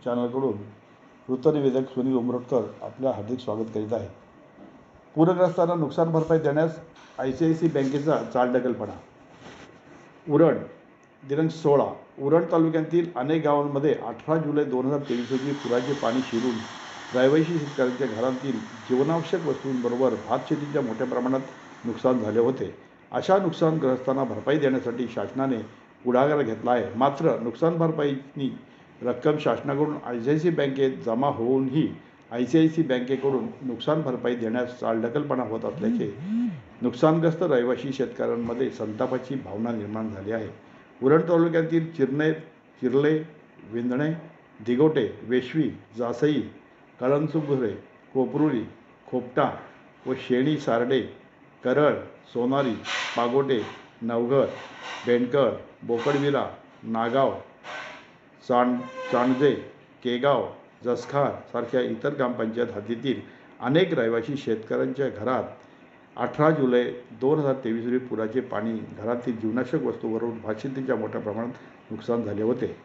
चॅनलकडून वृत्तनिवेदक सुनील उमरटकर आपल्या हार्दिक स्वागत करीत आहे। पूरग्रस्तांना नुकसान भरपाई देण्यास ICICI बँकेचा चालढकलपणा। उरण दिनांक 16 उरण तालुक्यातील अनेक गावांमध्ये 18 जुलै 2023 रोजी पुराचे पाणी शिरून रहिवासी शेतकऱ्यांच्या घरातील जीवनावश्यक वस्तूंबरोबर भातशेतीच्या मोठ्या प्रमाणात नुकसान झाले होते। अशा नुकसानग्रस्तांना भरपाई देण्यासाठी शासनाने पुढाकार घेतला आहे। मात्र नुकसान भरपाईची रक्कम शासनाकडून ICICI बँकेत जमा होऊनही ICICI बँकेकडून नुकसान भरपाई देण्यास चालढकलपणा होत असल्याचे नुकसानग्रस्त रहिवासी शेतकऱ्यांमध्ये संतापाची भावना निर्माण झाली आहे। उरण तालुक्यातील चिर्ले, विंधणे, दिगोटे, वेशवी, जासई, कळंचुभुरे, कोपरुली, खोपटा व शेणी, सारडे, करळ, सोनारी, पागोटे, नवघर, बेंडकर, बोकडविरा, नागाव, चांडजे, केगाव, जसखार सारख्या इतर ग्रामपंचायत हद्दीतील अनेक रहिवासी शेतकऱ्यांच्या घरात 18 जुलै 2023 रोजी पुराचे पाणी घरातील जीवनावश्यक वस्तूंवरून भातशेतीच्या मोठ्या प्रमाणात नुकसान झाले होते।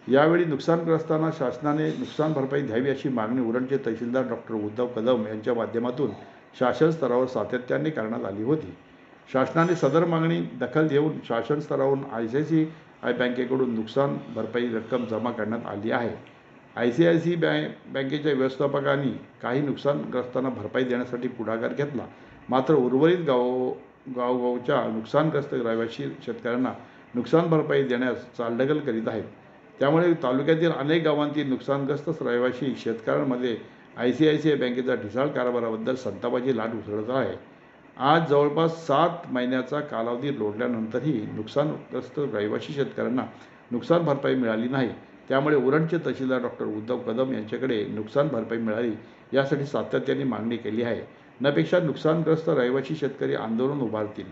यावेळी नुकसानग्रस्तांना शासनाने नुकसान भरपाई द्यावी अशी मागणी उरणचे तहसीलदार डॉ. उद्धव कदम यांच्या माध्यमातून शासन स्तरावर सातत्याने करण्यात आली होती। शासनाने सदर मागणी दखल घेऊन शासन स्तरावरून ICICI बँकेकडून नुकसान भरपाई रक्कम जमा करण्यात आली आहे। ICICI बँकेच्या व्यवस्थापकांनी काही नुकसानग्रस्तांना भरपाई देण्यासाठी पुढाकार घेतला, मात्र उर्वरित गावच्या नुकसानग्रस्त रहिवासी शेतकऱ्यांना नुकसान भरपाई देण्यास चालढकल करीत आहेत। त्यामुळे तालुक्यातील अनेक गावांतील नुकसानग्रस्त रहिवासी शेतकऱ्यांमध्ये ICICI बँकेच्या ढिसाळ कारभाराबद्दल संतापाची लाट उसळत आहे। आज जवळपास 7 महिन्याचा कालावधी लोटल्यानंतरही नुकसानग्रस्त रहिवासी शेतकऱ्यांना नुकसान भरपाई मिळाली नाही। त्यामुळे उरणचे तहसीलदार डॉ. उद्धव कदम यांच्याकडे नुकसान भरपाई मिळावी यासाठी सातत्याने मागणी केली आहे। नपेक्षा नुकसानग्रस्त रहिवासी शेतकरी आंदोलन उभारतील।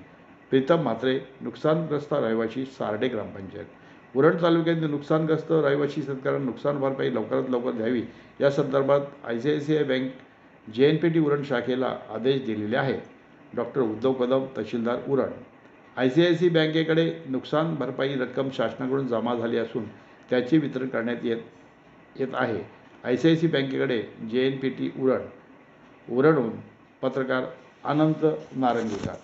प्रीतम म्हात्रे, नुकसानग्रस्त रहिवासी, सारडे ग्रामपंचायत। उरण तालुक्यातील नुकसानग्रस्त रहिवासी शेतकऱ्यांना नुकसान भरपाई लवकरात लवकर द्यावी या संदर्भात ICICI बँक JNPT उरण शाखेला आदेश दिलेले आहेत। डॉ. उद्धव कदम, तहसीलदार उरण। ICICI बँकेकडे नुकसान भरपाई रक्कम शासनाकडून जमा झाली असून त्याचे वितरण करण्यात येत आहे। ICICI बँकेकडे JNPT उरणहून पत्रकार अनंत नारंगीकर।